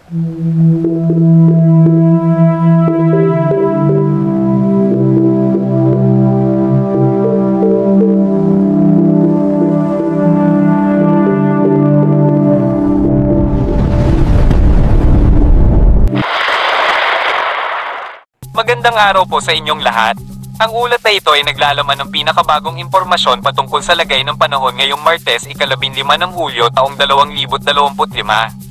Magandang araw po sa inyong lahat. Ang ulat na ito ay naglalaman ng pinakabagong impormasyon patungkol sa lagay ng panahon ngayong Martes, ika-15 ng Hulyo taong 2025.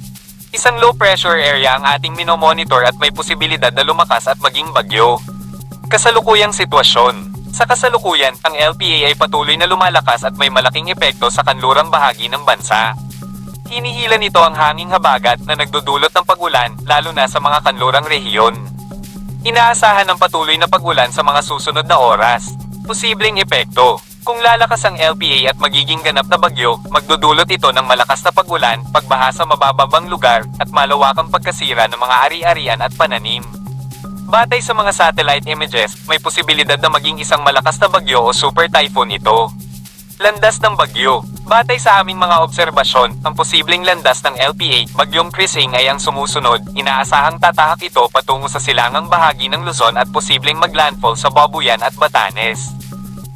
Isang low pressure area ang ating minomonitor at may posibilidad na lumakas at maging bagyo. Kasalukuyang sitwasyon. Sa kasalukuyan, ang LPA ay patuloy na lumalakas at may malaking epekto sa kanlurang bahagi ng bansa. Hinihila nito ang hanging habagat na nagdudulot ng pag-ulan lalo na sa mga kanlurang rehiyon. Inaasahan ng patuloy na pag-ulan sa mga susunod na oras. Posibleng epekto. Kung lalakas ang LPA at magiging ganap na bagyo, magdudulot ito ng malakas na pag-ulan, pagbaha sa mabababang lugar, at malawakang pagkasira ng mga ari-arian at pananim. Batay sa mga satellite images, may posibilidad na maging isang malakas na bagyo o super typhoon ito. Landas ng bagyo. Batay sa aming mga obserbasyon, ang posibleng landas ng LPA, Bagyong Krising ay ang sumusunod. Inaasahang tatahak ito patungo sa silangang bahagi ng Luzon at posibleng maglandfall sa Babuyan at Batanes.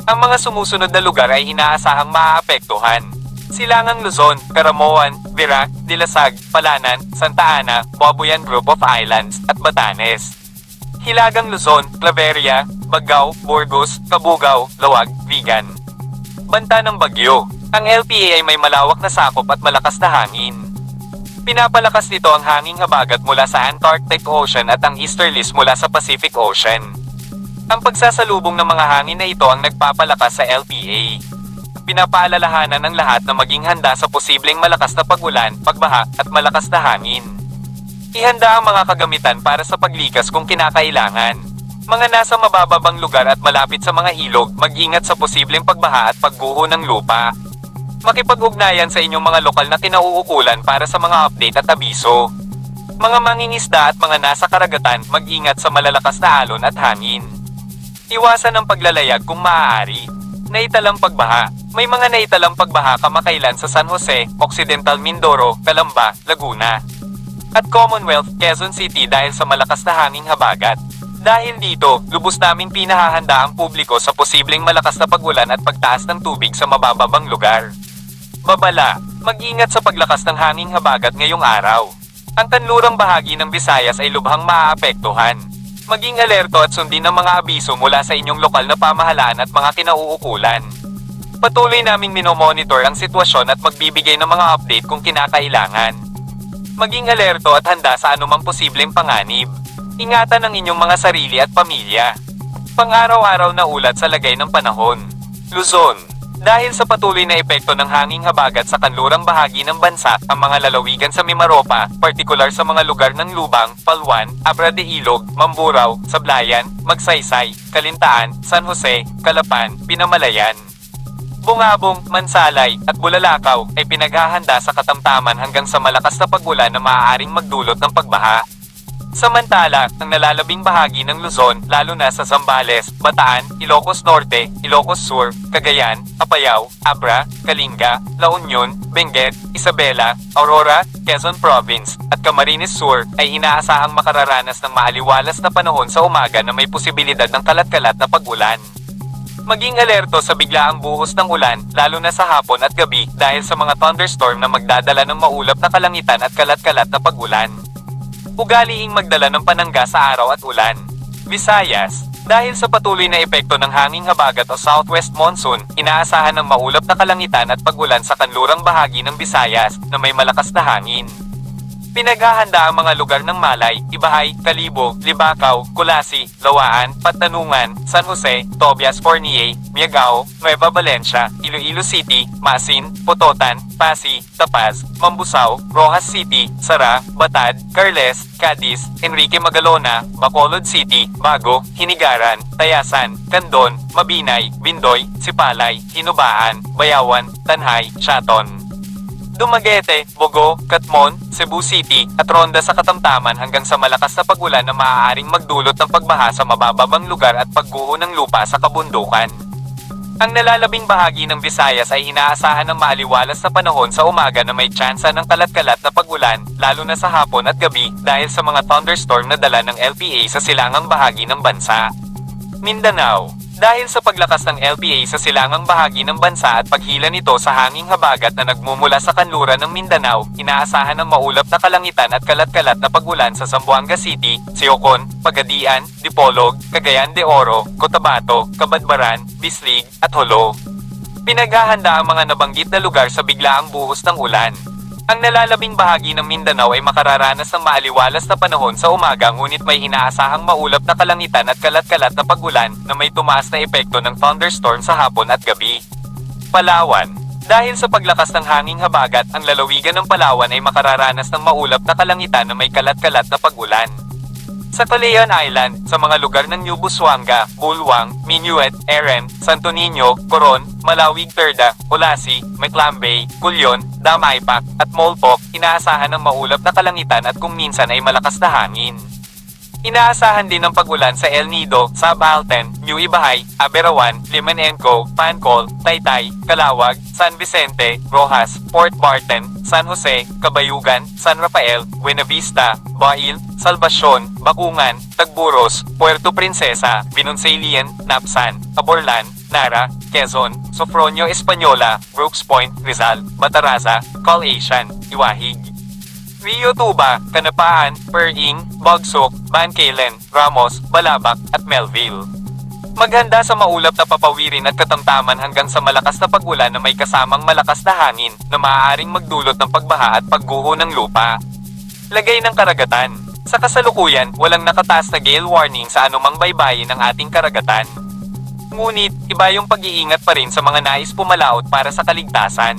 Ang mga sumusunod na lugar ay inaasahang maaapektuhan: Silangang Luzon, Caramoan, Virac, Dilasag, Palanan, Santa Ana, Babuyan Group of Islands, at Batanes. Hilagang Luzon, Claveria, Bagao, Burgos, Cabugao, Lawag, Vigan. Banta ng bagyo. Ang LPA ay may malawak na sakop at malakas na hangin. Pinapalakas nito ang hanging habagat mula sa Antarctic Ocean at ang easterlies mula sa Pacific Ocean. Ang pagsasalubong ng mga hangin na ito ang nagpapalakas sa LPA. Pinapaalalahanan ng lahat na maging handa sa posibleng malakas na pag-ulan, pagbaha, at malakas na hangin. Ihanda ang mga kagamitan para sa paglikas kung kinakailangan. Mga nasa mabababang lugar at malapit sa mga ilog, mag-ingat sa posibleng pagbaha at pagguho ng lupa. Makipag-ugnayan sa inyong mga lokal na kinauukulan para sa mga update at abiso. Mga mangingisda at mga nasa karagatan, mag-ingat sa malalakas na alon at hangin. Iwasan ang paglalayag kung maaari. Naitalang pagbaha. May mga naitalang pagbaha kamakailan sa San Jose, Occidental Mindoro, Calamba, Laguna, at Commonwealth, Quezon City dahil sa malakas na hanging habagat. Dahil dito, lubos naming pinahahanda ang publiko sa posibleng malakas na pag-ulan at pagtaas ng tubig sa mabababang lugar. Babala, mag-ingat sa paglakas ng hanging habagat ngayong araw. Ang kanlurang bahagi ng Visayas ay lubhang maaapektuhan. Maging alerto at sundin ang mga abiso mula sa inyong lokal na pamahalaan at mga kinauukulan. Patuloy naming minomonitor ang sitwasyon at magbibigay ng mga update kung kinakailangan. Maging alerto at handa sa anumang posibleng panganib. Ingatan ang inyong mga sarili at pamilya. Pang-araw-araw na ulat sa lagay ng panahon. Luzon. Dahil sa patuloy na epekto ng hanging habagat sa kanlurang bahagi ng bansa, ang mga lalawigan sa Mimaropa, partikular sa mga lugar ng Lubang, Palwan, Abra de Ilog, Mamburao, Sablayan, Magsaysay, Kalintaan, San Jose, Calapan, Pinamalayan, Bungabong, Mansalay, at Bulalakaw ay pinaghahanda sa katamtaman hanggang sa malakas na pag-ulan na maaaring magdulot ng pagbaha. Samantala, ang nalalabing bahagi ng Luzon, lalo na sa Zambales, Bataan, Ilocos Norte, Ilocos Sur, Cagayan, Apayao, Abra, Kalinga, La Union, Benguet, Isabela, Aurora, Quezon Province, at Camarines Sur ay inaasahang makararanas ng maaliwalas na panahon sa umaga na may posibilidad ng kalat-kalat na pag-ulan. Maging alerto sa biglaang buhos ng ulan, lalo na sa hapon at gabi dahil sa mga thunderstorm na magdadala ng maulap na kalangitan at kalat-kalat na pag-ulan. Ugaliing magdala ng panangga sa araw at ulan. Visayas. Dahil sa patuloy na epekto ng hanging habagat o southwest monsoon, inaasahan ng maulap na kalangitan at pag-ulan sa kanlurang bahagi ng Visayas na may malakas na hangin. Pinaghahanda ang mga lugar ng Malay, Ibahay, Kalibo, Libacao, Kulasi, Lawaan, Patanungan, San Jose, Tobias Fornier, Miagao, Nueva Valencia, Iloilo City, Masin, Pototan, Pasig, Tapaz, Mambusaw, Rojas City, Sara, Batad, Carles, Cadiz, Enrique Magalona, Bacolod City, Bago, Hinigaran, Tayasan, Candon, Mabinay, Bindoy, Sipalay, Hinubaan, Bayawan, Tanhay, Shaton, Dumaguete, Bogo, Catmon, Cebu City, at Ronda sa katamtaman hanggang sa malakas na pag-ulan na maaaring magdulot ng pagbaha sa mabababang lugar at pagguho ng lupa sa kabundukan. Ang nalalabing bahagi ng Visayas ay inaasahan ng maaliwalas na panahon sa umaga na may tsansa ng kalat-kalat na pag-ulan, lalo na sa hapon at gabi dahil sa mga thunderstorm na dala ng LPA sa silangang bahagi ng bansa. Mindanao. Dahil sa paglakas ng LPA sa silangang bahagi ng bansa at paghila nito sa hanging habagat na nagmumula sa kanluran ng Mindanao, inaasahan ng maulap na kalangitan at kalat-kalat na pag-ulan sa Zamboanga City, Siocon, Pagadian, Dipolog, Cagayan de Oro, Cotabato, Cabadbaran, Bislig, at Jolo. Pinaghahanda ang mga nabanggit na lugar sa biglaang buhos ng ulan. Ang nalalabing bahagi ng Mindanao ay makararanas ng maaliwalas na panahon sa umaga ngunit may inaasahang maulap na kalangitan at kalat-kalat na pag-ulan na may tumaas na epekto ng thunderstorm sa hapon at gabi. Palawan. Dahil sa paglakas ng hanging habagat, ang lalawigan ng Palawan ay makararanas ng maulap na kalangitan na may kalat-kalat na pag-ulan. Sa Calayan Island, sa mga lugar ng New Busuanga, Bulwang, Minuet, Eren, Santo Niño, Coron, Malawig Terda, Olasi, Maclambay, Culyon, Damaypak, at Molpoc, inaasahan ng maulap na kalangitan at kung minsan ay malakas na hangin. Inaasahan din ng pag-ulan sa El Nido, Sabalten, New Ibahay, Aberawan, Limanenco, Pancol, Taytay, Calawag, San Vicente, Rojas, Port Barton, San Jose, Cabayugan, San Rafael, Buenavista, Bail, Salvacion, Bakungan, Tagburos, Puerto Princesa, Binoncelian, Napsan, Aborlan, Nara, Quezon, Sofronio Española, Brooks Point, Rizal, Bataraza, Calaisian, Iwahig. Rio Tuba, Canapaan, Pering, Bagsok, Bancailen, Ramos, Balabac, at Melville. Maghanda sa maulap na papawirin at katamtaman hanggang sa malakas na pag-ulan na may kasamang malakas na hangin na maaaring magdulot ng pagbaha at pagguho ng lupa. Lagay ng karagatan. Sa kasalukuyan, walang nakataas na gale warning sa anumang baybayin ng ating karagatan. Ngunit, iba yung pag-iingat pa rin sa mga nais pumalaot para sa kaligtasan.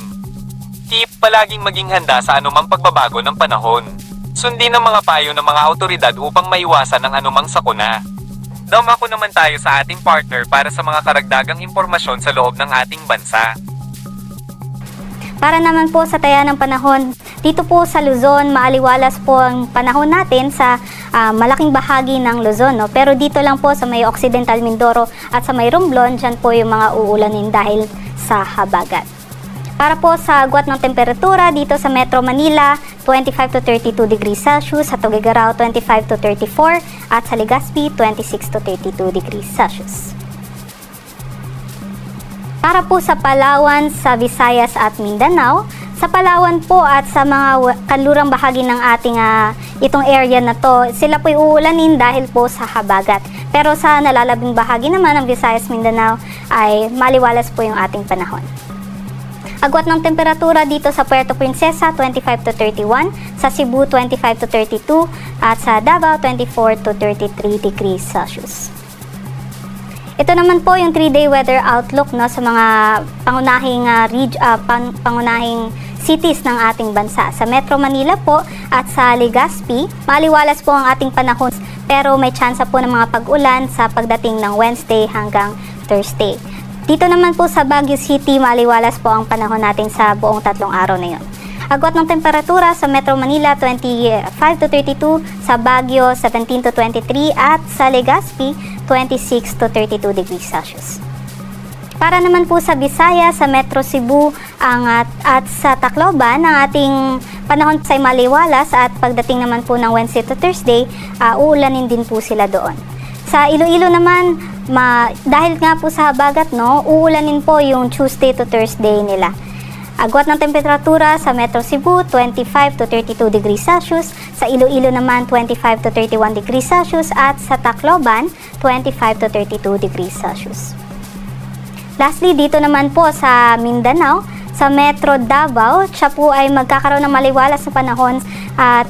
Tip, palaging maging handa sa anumang pagbabago ng panahon. Sundin ang mga payo ng mga autoridad upang maiwasan ang anumang sakuna. Dumako naman tayo sa ating partner para sa mga karagdagang impormasyon sa loob ng ating bansa. Para naman po sa taya ng panahon, dito po sa Luzon, maaliwalas po ang panahon natin sa malaking bahagi ng Luzon. No? Pero dito lang po sa may Occidental Mindoro at sa may Romblon, dyan po yung mga uulanin dahil sa habagat. Para po sa agwat ng temperatura, dito sa Metro Manila, 25 to 32 degrees Celsius, sa Tuguegarao 25 to 34, at sa Legazpi, 26 to 32 degrees Celsius. Para po sa Palawan, sa Visayas at Mindanao, sa Palawan po at sa mga kanlurang bahagi ng ating itong area na to, sila po'y uulanin dahil po sa habagat. Pero sa nalalabing bahagi naman ng Visayas, Mindanao ay maliwalas po yung ating panahon. Agwat ng temperatura dito sa Puerto Princesa, 25 to 31, sa Cebu, 25 to 32, at sa Davao, 24 to 33 degrees Celsius. Ito naman po yung 3-day weather outlook no, sa mga pangunahing cities ng ating bansa. Sa Metro Manila po at sa Legazpi, maliwalas po ang ating panahon pero may tsansa po ng mga pag-ulan sa pagdating ng Wednesday hanggang Thursday. Dito naman po sa Baguio City, maliwalas po ang panahon natin sa buong 3 araw na yun. Agwat ng temperatura sa Metro Manila, 25 to 32, sa Baguio, 17 to 23, at sa Legazpi, 26 to 32 degrees Celsius. Para naman po sa Visayas, sa Metro Cebu, at sa Tacloban, ang ating panahon ay maliwalas at pagdating naman po ng Wednesday to Thursday, uulanin din po sila doon. Sa Iloilo naman, dahil nga po sa habagat, no, uulanin po yung Tuesday to Thursday nila. Agwat ng temperatura sa Metro Cebu, 25 to 32 degrees Celsius. Sa Iloilo naman, 25 to 31 degrees Celsius. At sa Tacloban, 25 to 32 degrees Celsius. Lastly, dito naman po sa Mindanao, sa Metro Davao, siya po ay magkakaroon ng maliwalas na panahon at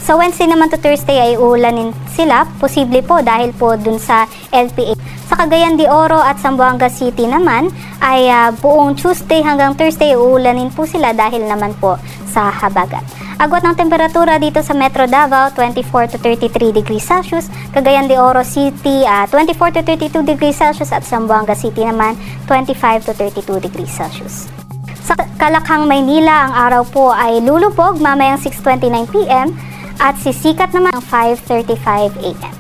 sa Wednesday naman to Thursday ay uulanin sila, posible po dahil po dun sa LPA. Sa Cagayan de Oro at Zamboanga City naman ay buong Tuesday hanggang Thursday uulanin po sila dahil naman po sa habagat. Agwat ng temperatura dito sa Metro Davao, 24 to 33 degrees Celsius. Cagayan de Oro City, 24 to 32 degrees Celsius at Zamboanga City naman, 25 to 32 degrees Celsius. Sa Kalakhang, Maynila, ang araw po ay lulubog mamayang 6:29 PM at sisikat naman ang 5:35 AM.